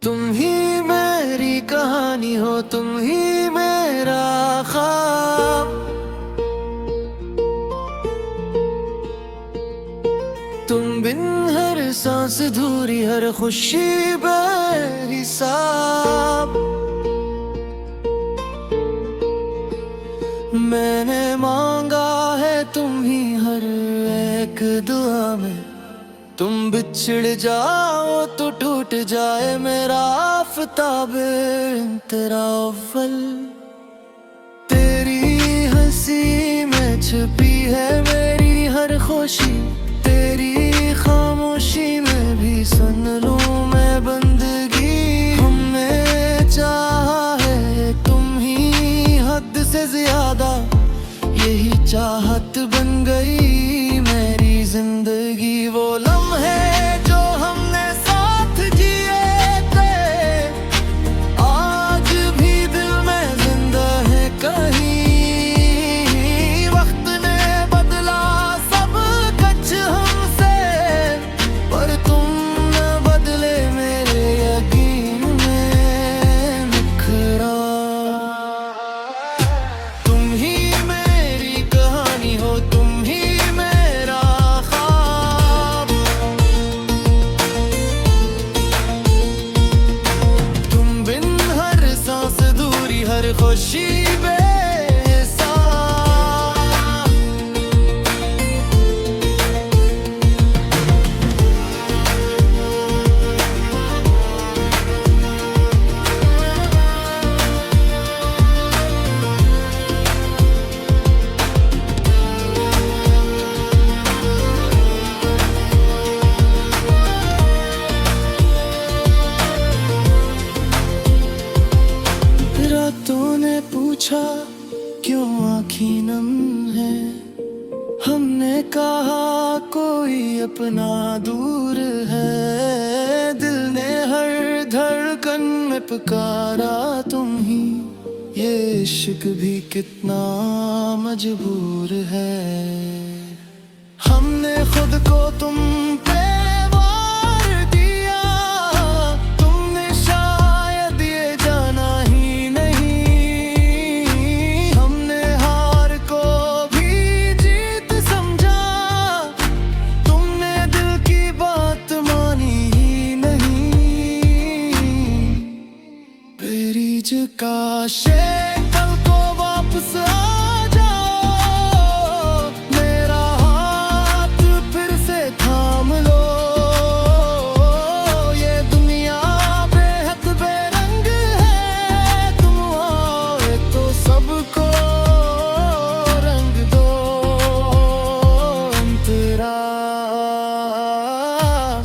तुम ही मेरी कहानी हो, तुम ही मेरा ख्वाब। तुम बिन हर सांस अधूरी, हर खुशी बेहिसाब। मैंने मांगा है तुम ही हर एक दुआ में। तुम बिछड़ जाओ तो टूट जाए मेरा आफताब तेरा अव्वल। तेरी हंसी में छुपी है मेरी हर खुशी, तेरी खामोशी में भी सुन लूं मैं बंदगी। हमने चाहा है तुम ही हद से ज्यादा, यही चाहत बन गई मेरी जिंदगी। वो लम्हे जो हमने साथ जिए थे, आज भी दिल में जिंदा है कहीं। वक्त ने बदला सब कुछ हमसे, पर तुम न बदले मेरे यकीन में निखरा। तुम ही मेरी कहानी हो, तुम ही मेरा ख्वाब। तुम बिन हर सांस दूरी, हर खुशी बेहिसाब। रातों ने पूछा क्यों आँखी नम है, हमने कहा कोई अपना दूर है। दिल ने हर धड़कन में पुकारा तुम ही, ये इश्क भी कितना मजबूर है। हमने खुद को तुम पे वार दिया, तुमने शायद ये जाना ही नहीं। हमने हार को भी जीत समझा, तुमने दिल की बात मानी ही नहीं। मेरी काशे कल को वापस आ जाओ, मेरा हाथ फिर से थाम लो। ये दुनिया बेहद बेरंग है, तुम आओ तो सबको रंग दो। तेरा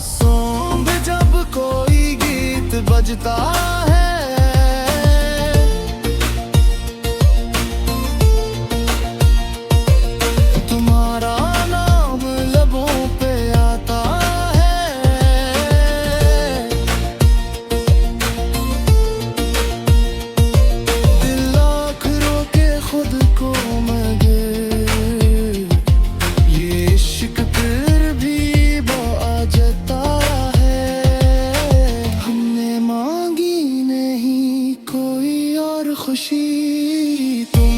सोंग जब कोई गीत बजता है, तुम्हारा नाम लबों पे आता है। दिल लाख रोके खुद को मगर, ये इश्क फिर भी बाजता है। हमने मांगी नहीं कोई और खुशी, तुम